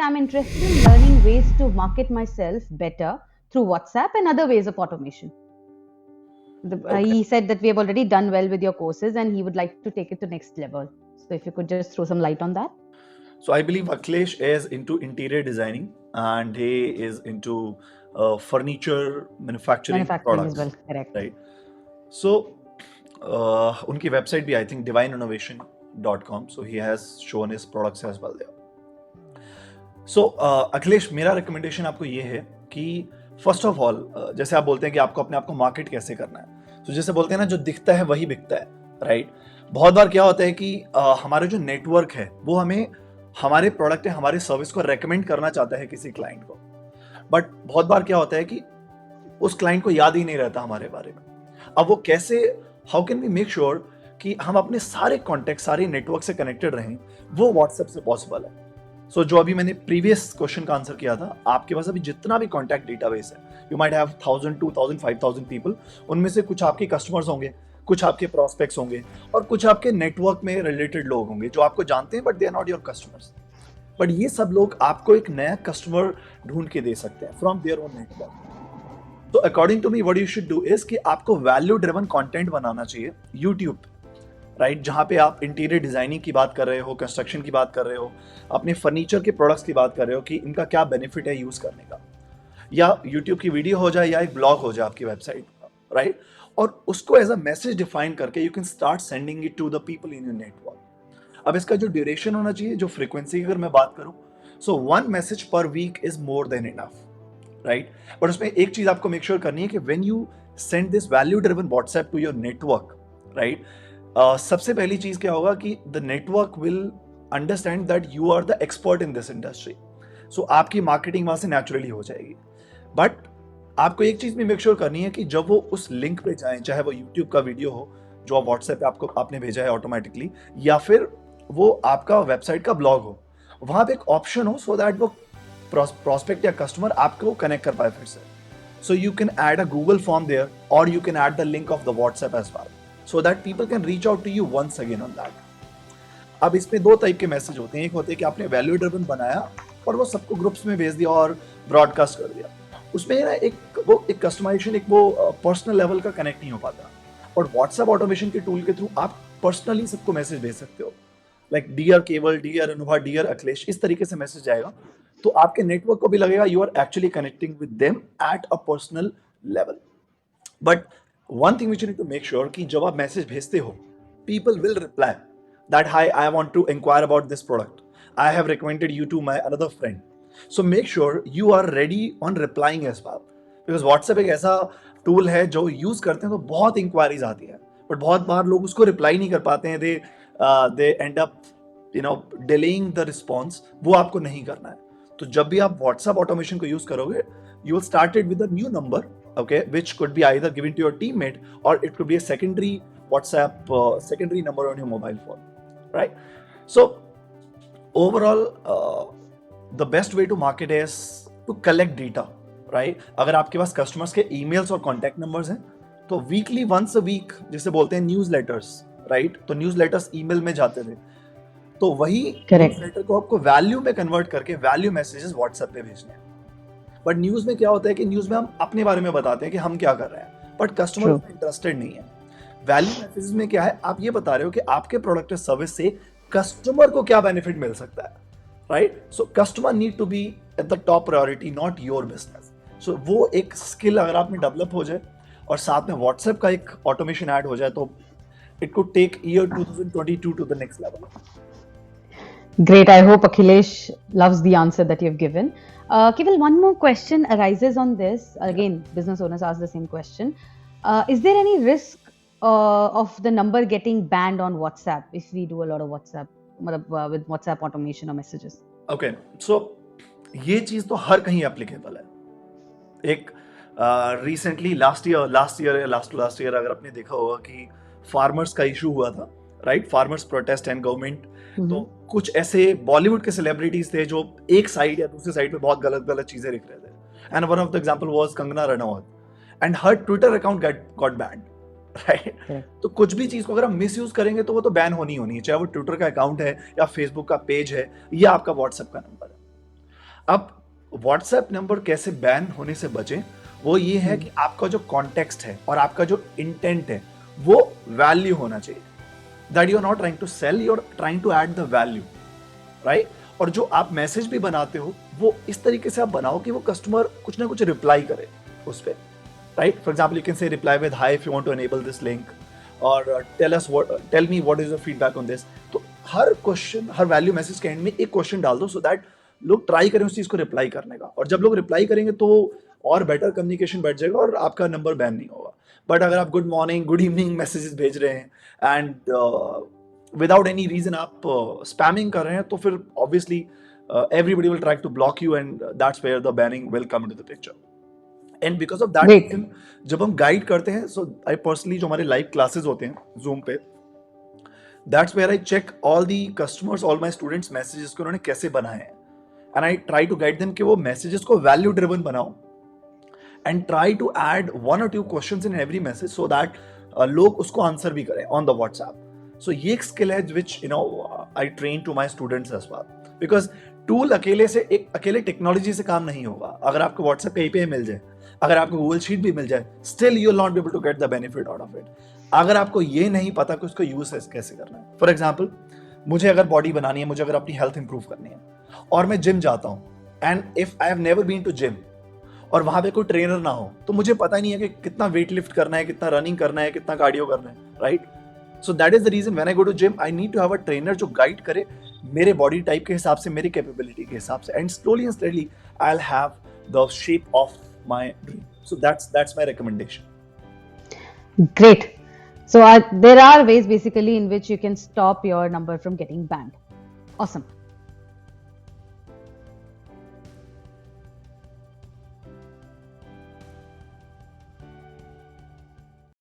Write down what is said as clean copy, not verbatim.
I'm interested in learning ways to market myself better through WhatsApp and other ways of automation. Okay. He said that we have already done well with your courses and he would like to take it to next level. So if you could just throw some light on that. So I believe Akhilesh is into interior designing and he is into furniture manufacturing Manufacturing as products, well, correct. right? So उनकी website भी I think diveineinnovation.com. So he has shown his products as well there. सो अखिलेश मेरा recommendation आपको ये है कि first of all जैसे आप बोलते हैं कि आपको अपने आप को मार्केट कैसे करना है, तो जैसे बोलते हैं ना, जो दिखता है वही बिकता है, राइट? बहुत बार क्या होता है कि हमारे जो नेटवर्क है वो हमें हमारे प्रोडक्ट है, हमारे सर्विस को रेकमेंड करना चाहता है किसी क्लाइंट को, बट बहुत बार क्या होता है कि उस क्लाइंट को याद ही नहीं रहता हमारे बारे में। अब वो कैसे, how can we make sure कि हम अपने सारे कॉन्टेक्ट, सारे नेटवर्क से कनेक्टेड रहें, वो व्हाट्सएप से पॉसिबल है। सो जो अभी मैंने प्रीवियस क्वेश्चन का आंसर किया था, आपके पास अभी जितना भी कॉन्टैक्ट डेटाबेस है, यू माइट हैव 1000 2000 5000 पीपल, उनमें से कुछ आपके कस्टमर्स होंगे, कुछ आपके प्रोस्पेक्ट्स होंगे और कुछ आपके नेटवर्क में रिलेटेड लोग होंगे जो आपको जानते हैं but they are not your customers. But ये सब लोग आपको एक नया कस्टमर ढूंढ के दे सकते हैं फ्रॉम देयर ओन नेटवर्क। तो according to me what you should do is कि आपको वैल्यू ड्रिवन कंटेंट बनाना चाहिए यूट्यूब, राइट? जहां पे आप इंटीरियर डिजाइनिंग की बात कर रहे हो, कंस्ट्रक्शन की बात कर रहे हो, अपने फर्नीचर के प्रोडक्ट्स की बात कर रहे हो कि इनका क्या बेनिफिट है यूज करने का, या यूट्यूब की वीडियो हो जाए या एक ब्लॉग हो जाए आपकी वेबसाइट का, राइट? और उसको एज अ मैसेज डिफाइन करके you can start sending it to the people in your network. अब इसका जो ड्यूरेशन होना चाहिए, जो फ्रीक्वेंसी की अगर मैं बात करूं, so 1 message per week is more than enough, right? But उसमें एक चीज आपको मेक श्योर करनी है कि when you send this value driven WhatsApp to your network, right, सबसे पहली चीज क्या होगा कि the network will understand that you are the expert in this industry, so आपकी मार्केटिंग वहां से नेचुरली हो जाएगी। बट आपको एक चीज भी मेक श्योर करनी है कि जब वो उस लिंक पे जाएं, चाहे वो यूट्यूब का वीडियो हो जो आप व्हाट्सएप पे आपने भेजा है ऑटोमेटिकली, या फिर वो आपका वेबसाइट का ब्लॉग हो, वहां पे एक ऑप्शन हो सो दैट वो प्रोस्पेक्ट या कस्टमर आपको कनेक्ट कर पाए फिर से। So you can add a Google form there, or you can add the link of the WhatsApp as well, so that people can reach out to you once again on that. अब इसमें दो type के message होते हैं। एक होते हैं कि आपने वैल्यू ड्रिवन बनाया और वो सबको ग्रुप्स में भेज दिया और ब्रॉडकास्ट कर दिया, उसमें ना एक कस्टमाइजेशन, एक वो पर्सनल लेवल का कनेक्ट नहीं हो पाता। और व्हाट्सएप ऑटोमेशन के टूल के थ्रू आप पर्सनली सबको मैसेज भेज सकते हो, लाइक डियर केवल, डियर अनुभा, डियर अखिलेश, इस तरीके से मैसेज आएगा, तो आपके नेटवर्क को भी लगेगा you are actually connecting with them at a personal level. But one thing which you need to make sure कि जब आप मैसेज भेजते हो, people will reply that hi, I want to inquire about this product, I have recommended you to my another friend. So make sure you are ready on replying as well, because WhatsApp एक ऐसा tool है जो use करते हैं तो बहुत inquiries आती है, बट बहुत बार लोग उसको रिप्लाई नहीं कर पाते हैं, they end up delaying the response. वो आपको नहीं करना है। तो जब भी आप व्हाट्सएप ऑटोमेशन को यूज करोगे, you will start it with a new number, okay, which could be either given to your teammate or it could be a secondary WhatsApp, secondary number on your mobile phone, right? So overall, the best way to market is to collect data, right? अगर आपके पास customers के emails और contact numbers हैं, तो weekly once a week, जिसे बोलते हैं news letters, right? तो न्यूज लेटर्स ईमेल में जाते थे, तो वही न्यूज लेटर को आपको वैल्यू में कन्वर्ट करके वैल्यू मैसेजेस व्हाट्सएप पे भेजने हैं। बट न्यूज में क्या होता है कि न्यूज में हम अपने बारे में बताते हैं कि हम क्या कर रहे हैं, बट कस्टमर उसमें इंटरेस्टेड नहीं है। वैल्यू मैसेजेस में क्या है, आप ये बता रहे हो कि आपके प्रोडक्ट या सर्विस से कस्टमर को क्या बेनिफिट मिल सकता है, right? So customer need to be at the top priority, not your business. So वो एक स्किल अगर आप में डेवलप हो जाए और साथ में व्हाट्सएप का एक ऑटोमेशन ऐड हो जाए, तो it could take year 2022 to the next level. Great. I hope Akhilesh loves the answer that you've given. Keval, one more question arises on this. Again, business owners ask the same question. Is there any risk of the number getting banned on WhatsApp if we do a lot of WhatsApp, with WhatsApp automation or messages? Okay, so ये चीज तो हर कहीं applicable है। एक recently last year या last year अगर आपने देखा होगा कि फार्मर्स का इशू हुआ था, right? Farmers protest and government. तो कुछ ऐसे बॉलीवुड के सेलिब्रिटीज थे जो एक साइड या दूसरी साइड पे बहुत गलत गलत चीजें लिख रहे थे, and one of the example was Kangana Ranaut, and her Twitter account got banned, right? तो कुछ भी चीज को अगर हम मिस यूज करेंगे तो वो तो बैन होनी है, चाहे वो ट्विटर का अकाउंट है या फेसबुक का पेज है या आपका व्हाट्सएप का नंबर है। अब व्हाट्सएप नंबर कैसे बैन होने से बचे, वो ये है कि आपका जो कॉन्टेक्स्ट है और आपका जो इंटेंट है वो वैल्यू होना चाहिए, that you are not trying to sell, you are trying to add the value, right. और जो आप मैसेज भी बनाते हो वो इस तरीके से आप बनाओ कि वो कस्टमर कुछ ना कुछ रिप्लाई करे उस पर, right. For example you can say reply with hi if you want to enable this link, और tell me what is your feedback on this. तो हर क्वेश्चन, हर वैल्यू मैसेज के एंड में एक क्वेश्चन डाल दो, सो दैट लोग ट्राई करें उस चीज को रिप्लाई करने का, और जब लोग रिप्लाई करेंगे तो और बेटर कम्युनिकेशन बैठ जाएगा और आपका नंबर बैन नहीं होगा। बट अगर आप good morning, good evening messages भेज रहे हैं एंड विदाउट एनी रीजन आप स्पैमिंग कर रहे हैं, तो फिर obviously everybody will try to block you, and that's where the banning will come into the picture. And because of that Great. reason, जब हम गाइड करते हैं, so I personally, जो हमारे लाइव क्लासेस होते हैं Zoom पे, that's where I check all the customers, all my students messages को उन्होंने कैसे बनाए हैं, and I try to guide them कि वो messages को value driven बनाओ, and try to add one or two questions in every message so that लोग उसको आंसर भी करें on the WhatsApp. So ये एक स्किल है which I train to my students as well, because tool अकेले technology से काम नहीं होगा। अगर आपको व्हाट्सएप पे API मिल जाए, अगर आपको गूगल शीट भी मिल जाए, still you will not be able to get the benefit out of it, अगर आपको ये नहीं पता कि उसको यूज कैसे करना है। फॉर एग्जाम्पल, मुझे अगर बॉडी बनानी है, मुझे अगर अपनी हेल्थ इंप्रूव करनी है, और मैं जिम जाता हूँ, and if I have never been to gym, और वहां पे कोई ट्रेनर ना हो, तो मुझे पता ही नहीं है कि कितना वेट लिफ्ट करना है, कितना रनिंग करना है, कितना कार्डियो करना है, right. So that is the reason when I go to gym, I need to have a trainer जो गाइड करे मेरे बॉडी टाइप के हिसाब से, मेरी कैपेबिलिटी के हिसाब से, and slowly and steadily I will have the shape of my dream. So that's my recommendation. Great. So there are ways basically in which you can stop your number from getting banned. Awesome.